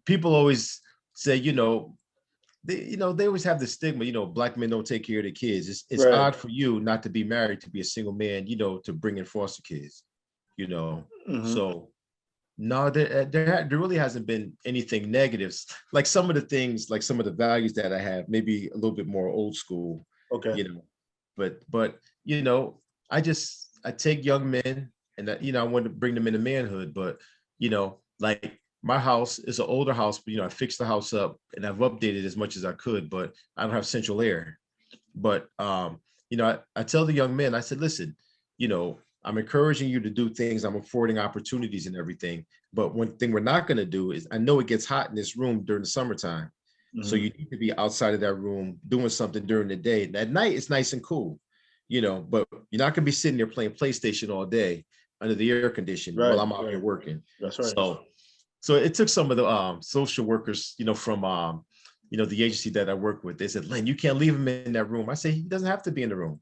People always say, they always have the stigma, black men don't take care of their kids. It's Right. odd for you not to be married, to be a single man, to bring in foster kids, you know. Hmm. So no, there really hasn't been anything negatives. Like some of the things, like some of the values that I have, maybe a little bit more old school, Okay. you know. But I take young men, and I want to bring them into manhood. But like my house is an older house, but I fixed the house up and I've updated as much as I could, but I don't have central air. But I tell the young men, I said, "Listen, I'm encouraging you to do things. I'm affording opportunities and everything. But one thing we're not going to do is, I know it gets hot in this room during the summertime. So Hmm. you need to be outside of that room doing something during the day. And at night, it's nice and cool, but you're not going to be sitting there playing PlayStation all day under the air condition while Right. I'm out here Right. working." That's right. So it took some of the social workers, from the agency that I work with. They said, "Len, you can't leave him in that room." I say, "He doesn't have to be in the room.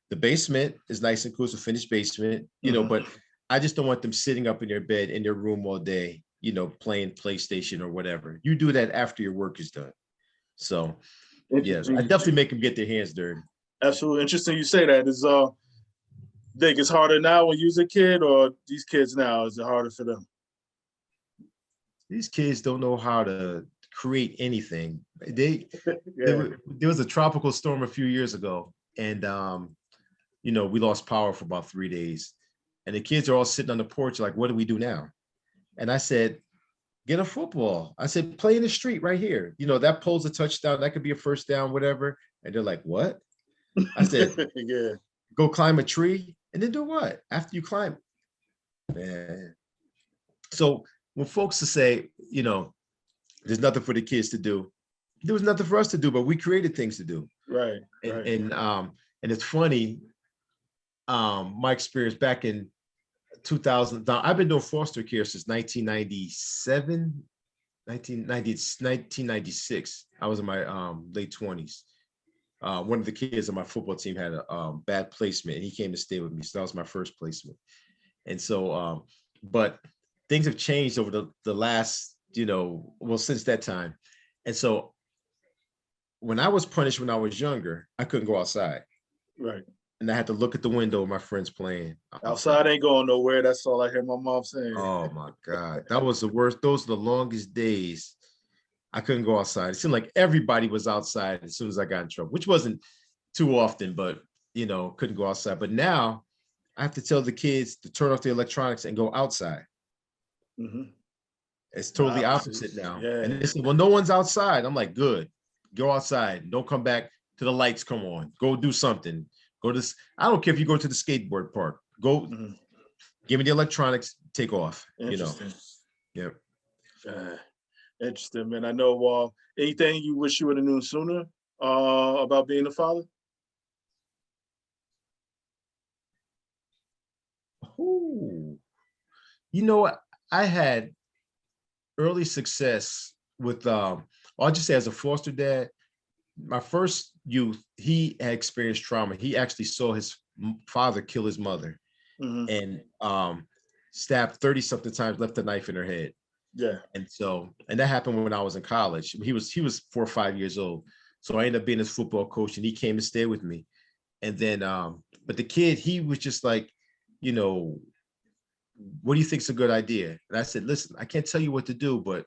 The basement is nice and cool. It's a finished basement, Hmm. but I just don't want them sitting up in their bed in their room all day, playing PlayStation or whatever. You do that after your work is done." So yes, I Interesting. definitely make them get their hands dirty. Absolutely interesting. You say that is Think it's harder now when you was a kid, or these kids now, is it harder for them? These kids don't know how to create anything. Yeah. There was a tropical storm a few years ago, and we lost power for about 3 days. And the kids are all sitting on the porch, like, what do we do now? And I said, get a football. I said, play in the street right here. That pulls a touchdown. That could be a first down, whatever. And they're like, what? I said, Yeah. go climb a tree. And then do what? After you climb, man. So when folks say, there's nothing for the kids to do, there was nothing for us to do, but we created things to do. Right. And Right. and it's funny, my experience back in 2000. Now, I've been doing foster care since 1997, 1996. I was in my late 20s. One of the kids on my football team had a bad placement, and he came to stay with me. So that was my first placement. And so, but things have changed over the last, since that time. And so when I was punished when I was younger, I couldn't go outside. Right. And I had to look at the window of my friends playing. Outside ain't going nowhere. That's all I hear my mom saying. Oh my God. That was the worst. Those are the longest days. I couldn't go outside. It seemed like everybody was outside as soon as I got in trouble, which wasn't too often, but couldn't go outside. But now I have to tell the kids to turn off the electronics and go outside. Mm-hmm. It's totally opposite now. Yeah. And they say, well, no one's outside. I'm like, good. Go outside. Don't come back till the lights come on. Go do something. Go to this. I don't care if you go to the skateboard park. Go, give me the electronics, take off. Interesting. Yep. Interesting, man. I know. Anything you wish you would have known sooner about being a father? Ooh. I had early success with, I'll just say as a foster dad, my first youth, he had experienced trauma. He actually saw his father kill his mother and stabbed 30 something times, left a knife in her head. Yeah. And that happened when I was in college. He was 4 or 5 years old. So I ended up being his football coach, and he came to stay with me. And then, but the kid, he was just like, what do you think's a good idea? And I said, listen, I can't tell you what to do, but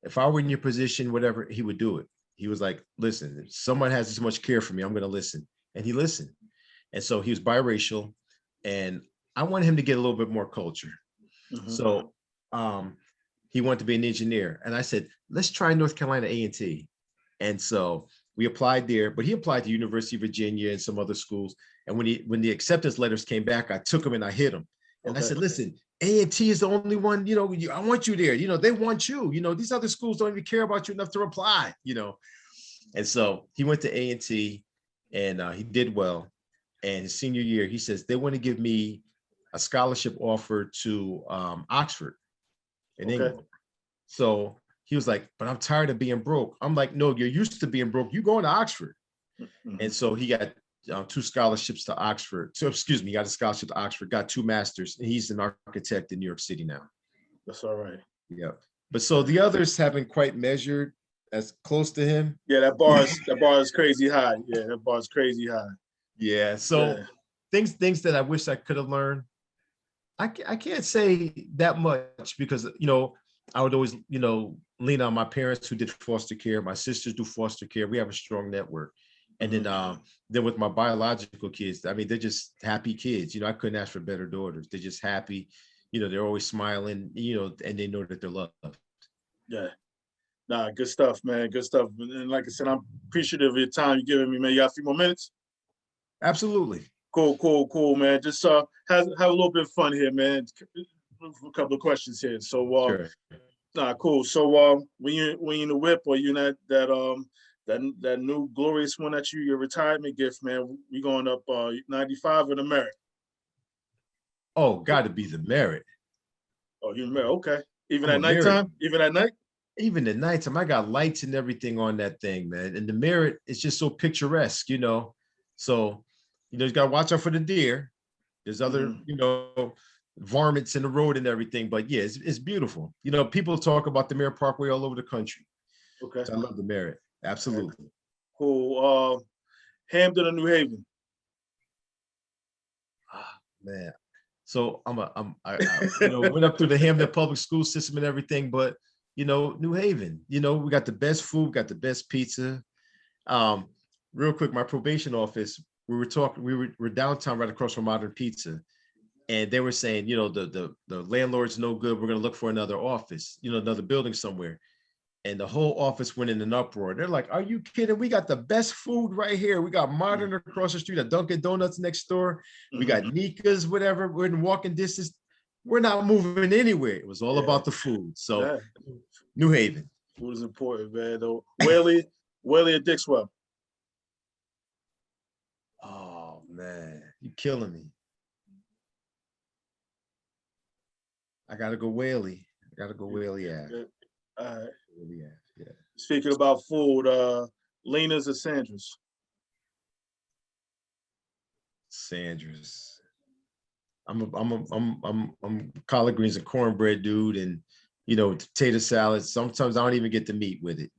if I were in your position, whatever, he would do it. He was like, listen, if someone has this much care for me, I'm going to listen. And he listened. And so he was biracial, and I wanted him to get a little bit more culture. So he wanted to be an engineer. And I said, let's try North Carolina A&T. And so we applied there, but he applied to University of Virginia and some other schools. And when the acceptance letters came back, I took him and I hit him. And I said, listen, A&T is the only one, I want you there. They want you. These other schools don't even care about you enough to reply, And so he went to A&T, and he did well. And his senior year, he says, they want to give me a scholarship offer to Oxford in England. So he was like, but I'm tired of being broke. I'm like, no, you're used to being broke. You going to Oxford. And so he got 2 scholarships to Oxford. So, he got a scholarship to Oxford, got 2 masters, and he's an architect in New York City now. That's all right. Yeah. But so the others haven't quite measured as close to him. Yeah, that bar is crazy high. Yeah, that bar is crazy high. Yeah. So things that I wish I could have learned, I can't say that much because, I would always, lean on my parents who did foster care. My sisters do foster care. We have a strong network. And then with my biological kids, I mean, they're just happy kids. I couldn't ask for better daughters. They're just happy. They're always smiling, and they know that they're loved. Yeah. Nah, good stuff, man. Good stuff. And like I said, I'm appreciative of your time you're giving me, man. You got a few more minutes? Absolutely. Cool, man. Just have a little bit of fun here, man. A couple of questions here. So, Sure. Cool. So, when you in the whip, or you in that new glorious one that your retirement gift, man, we going up 95 in the Merit. Oh, got to be the Merit. Oh, you're in the Merit. Okay. Even I'm at a Merit. nighttime? Even at night? Even at nighttime, I got lights and everything on that thing, man. And the Merit is just so picturesque, So, you got to watch out for the deer. There's other, varmints in the road and everything. But yeah, it's beautiful. People talk about the Merit Parkway all over the country. Okay. So I love the Merit. Absolutely. Cool. Hamden or New Haven? man. So went up through the Hamden public school system and everything, but New Haven, we got the best food, got the best pizza. Real quick, my probation office, we're downtown right across from Modern Pizza. And they were saying, the landlord's no good. We're going to look for another office, another building somewhere. And the whole office went in an uproar. They're like, are you kidding? We got the best food right here. We got Modern across the street, a Dunkin' Donuts next door. We got Nika's, whatever. We're in walking distance. We're not moving anywhere. It was all about the food. So New Haven. Food is important, man. Though Whaley or Dixwell? Oh, man. You're killing me. I got to go Whaley. Yeah. All right. Yeah. Speaking about food, Lena's or Sandra's? Sandra's. I'm collard greens and cornbread dude, and potato salad. Sometimes I don't even get the meat with it.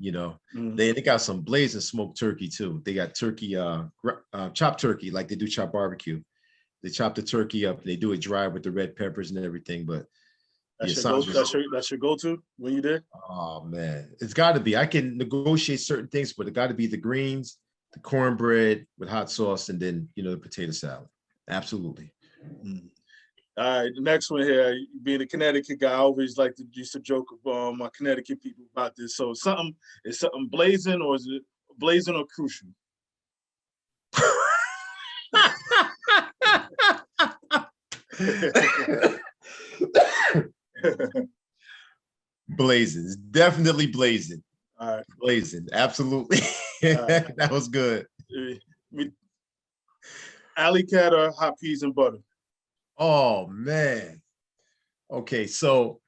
They got some blazing smoked turkey too. They got turkey, chopped turkey, like they do chopped barbecue. They chop the turkey up. They do it dry with the red peppers and everything, but. That's your go-to when you did? Oh man, it's got to be. I can negotiate certain things, but it got to be the greens, the cornbread with hot sauce, and then the potato salad. Absolutely. All right, the next one here. Being a Connecticut guy, I always used to joke with my Connecticut people about this. So is something blazing, or is it blazing or crucial? Blazing, definitely blazing. All right, blazing, absolutely. Right. That was good. Alley cat or hot peas and butter? Oh man. Okay, so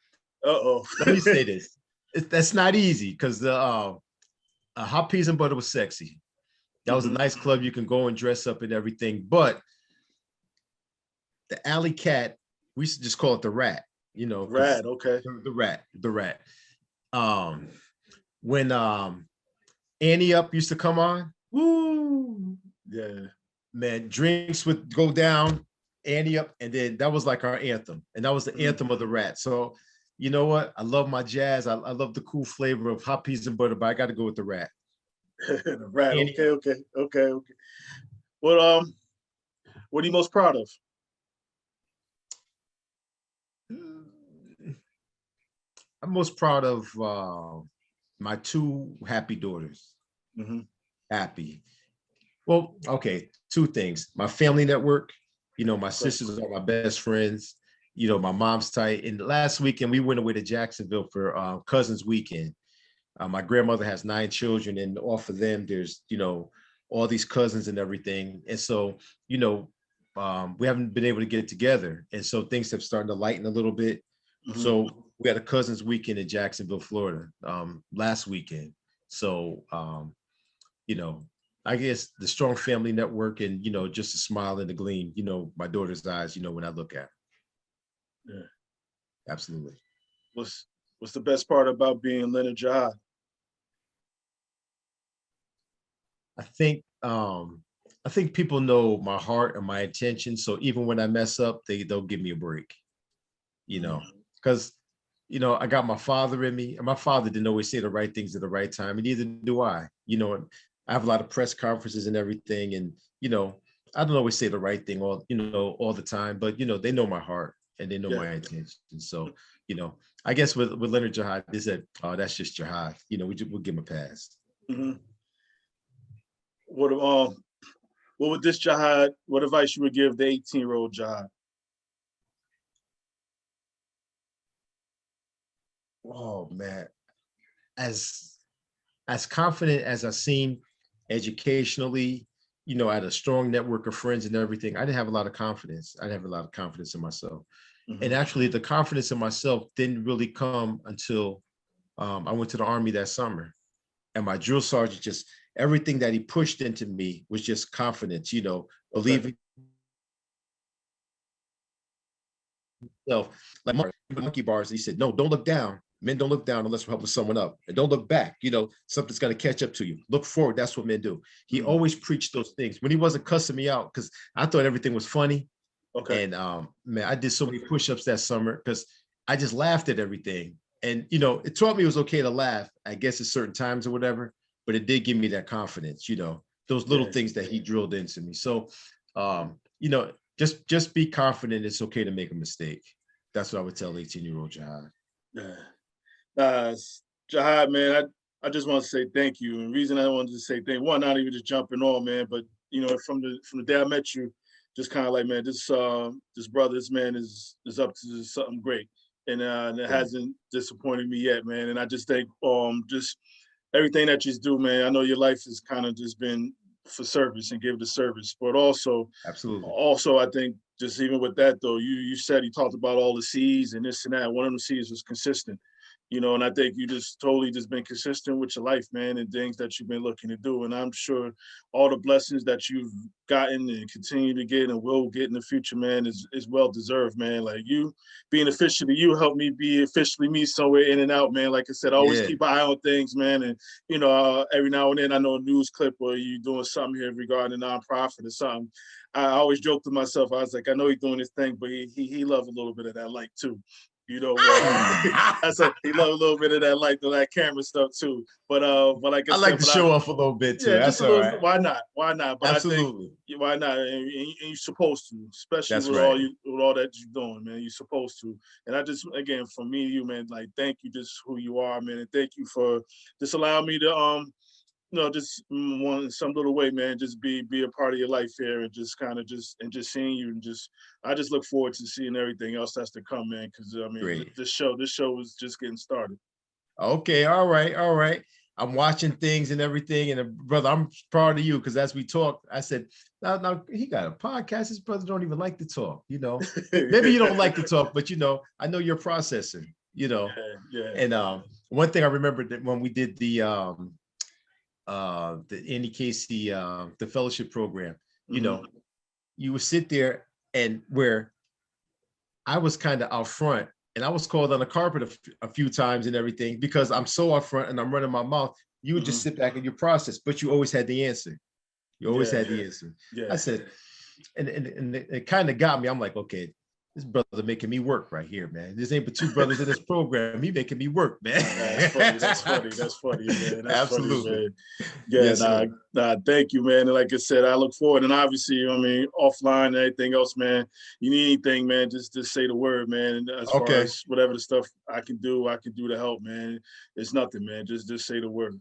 let me say this. That's not easy because the hot peas and butter was sexy. That was a nice club. You can go and dress up and everything, but the alley cat, we used to just call it the rat. Rat, okay. The rat. When Annie Up used to come on, woo, yeah, man, drinks would go down, Annie Up, and then that was like our anthem, and that was the anthem of the rat. So, you know what? I love my jazz. I love the cool flavor of hot peas and butter, but I got to go with the rat. The rat. Okay. What are you most proud of? I'm most proud of my two happy daughters. Happy. Well, okay, two things. My family network, my sisters are my best friends. My mom's tight. And last weekend, we went away to Jacksonville for Cousins Weekend. My grandmother has 9 children, and off of them, there's, all these cousins and everything. And so, we haven't been able to get together. And so things have started to lighten a little bit. So we had a Cousins Weekend in Jacksonville, Florida, last weekend. So, I guess the strong family network and, just a smile and a gleam, my daughter's eyes, when I look at her. Yeah. Absolutely. What's the best part about being Leonard Jahad? I think people know my heart and my intention. So even when I mess up, they'll give me a break, because, I got my father in me, and my father didn't always say the right things at the right time, and neither do I. I have a lot of press conferences and everything, and, I don't always say the right thing all the time, but, they know my heart and they know my intention. So, I guess with Leonard Jahad, they said, oh, that's just Jahad. We'll give him a pass. What would this Jahad, what advice you would give the 18-year-old Jahad? Oh man, as confident as I seem educationally, I had a strong network of friends and everything. I didn't have a lot of confidence. I didn't have a lot of confidence in myself. And actually the confidence in myself didn't really come until I went to the Army that summer. And my drill sergeant, just everything that he pushed into me was just confidence, believing yourself. Like monkey bars, he said, no, don't look down. Men don't look down unless we're helping someone up. And don't look back. Something's going to catch up to you. Look forward. That's what men do. He always preached those things when he wasn't cussing me out, because I thought everything was funny. Okay. And man, I did so many push-ups that summer because I just laughed at everything. And it taught me it was okay to laugh, I guess at certain times or whatever, but it did give me that confidence, those little Yeah. things that he drilled into me. So just be confident. It's okay to make a mistake. That's what I would tell 18-year-old Jahad. Yeah. Uh, Jahad, man, I just want to say thank you. And the reason I wanted to say thank one, not even just jumping on, man, but from the day I met you, just kind of like, man, this brother, this man is up to something great, and it Right. hasn't disappointed me yet, man. And I just think just everything that you do, man. I know your life has kind of just been for service and give the service, but also Absolutely. also, I think just even with that though, you said you talked about all the C's and this and that. One of the C's was consistent, and I think you just totally just been consistent with your life, man, and things that you've been looking to do. And I'm sure all the blessings that you've gotten and continue to get and will get in the future, man, is well deserved, man. Like you being officially you helped me be officially me somewhere in and out, man. Like I said, I always Yeah. keep an eye on things, man, and every now and then I know a news clip or you doing something here regarding a nonprofit or something. I always joke to myself. I was like, I know he's doing his thing, but he loves a little bit of that light too. I said he loved a little bit of that light, that camera stuff too. But like I I like said, to show off a little bit too. yeah, just That's a all little. right. Why not? Why not? But I think Absolutely. why not? And you're supposed to, especially That's right. with all that you're doing, man. You're supposed to. And I just, again, for me and you, man, like thank you, just who you are, man, and thank you for just allowing me to just one some little way, man, just be a part of your life here, and just kind of just seeing you, and just I just look forward to seeing everything else that's to come, man. Because I mean, Great. this show is just getting started. Okay. All right. All right. I'm watching things and everything. And brother, I'm proud of you because as we talked, I said, now he got a podcast. His brother don't even like to talk, Maybe you don't like to talk, but I know you're processing, Yeah. And one thing I remember that when we did the Andy Casey the fellowship program, Mm-hmm. you would sit there and where I was kind of out front and I was called on the carpet a few times and everything because I'm so out front and I'm running my mouth. You would just Mm-hmm. sit back and you process, but you always had the answer. You always Yeah. had the answer. Yeah. I said, and it kind of got me. I'm like, okay, this brother making me work right here, man. This ain't but two brothers in this program. He making me work, man. That's funny. That's funny. That's funny, man. That's funny, Absolutely. man. Yeah, Yes, sir. thank you, man. And like I said, I look forward. And obviously, I mean, offline and everything else, man. You need anything, man? Just say the word, man. And as far Okay. as whatever the stuff I can do to help, man. It's nothing, man. Just say the word.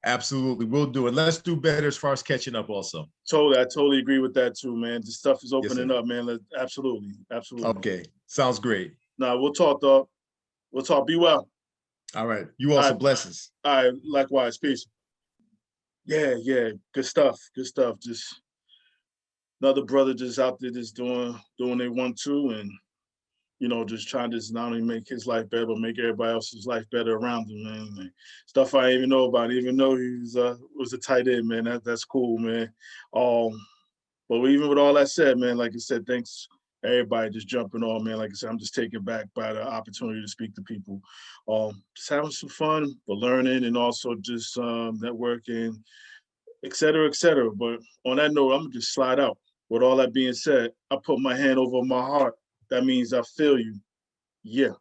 Absolutely. We'll do it. Let's do better as far as catching up also. I totally agree with that too, man. The stuff is Yes, opening sir. up, man. Absolutely, absolutely. Okay. Sounds great. Now we'll talk, dog. We'll talk. Be well. All right. You All also right, blessings. all right. Likewise. Peace. Yeah, yeah. Good stuff. Good stuff. Just another brother just out there just doing they want to, and just trying to just not only make his life better, but make everybody else's life better around him, man. Like, stuff I didn't even know about. Even though he was a tight end, man. That's cool, man. Um, but even with all that said, man, like I said, thanks everybody just jumping on, man. Like I said, I'm just taken back by the opportunity to speak to people. Just having some fun, but learning and also just networking, et cetera, et cetera. But on that note, I'm gonna just slide out. With all that being said, I put my hand over my heart. That means I feel you. Yeah.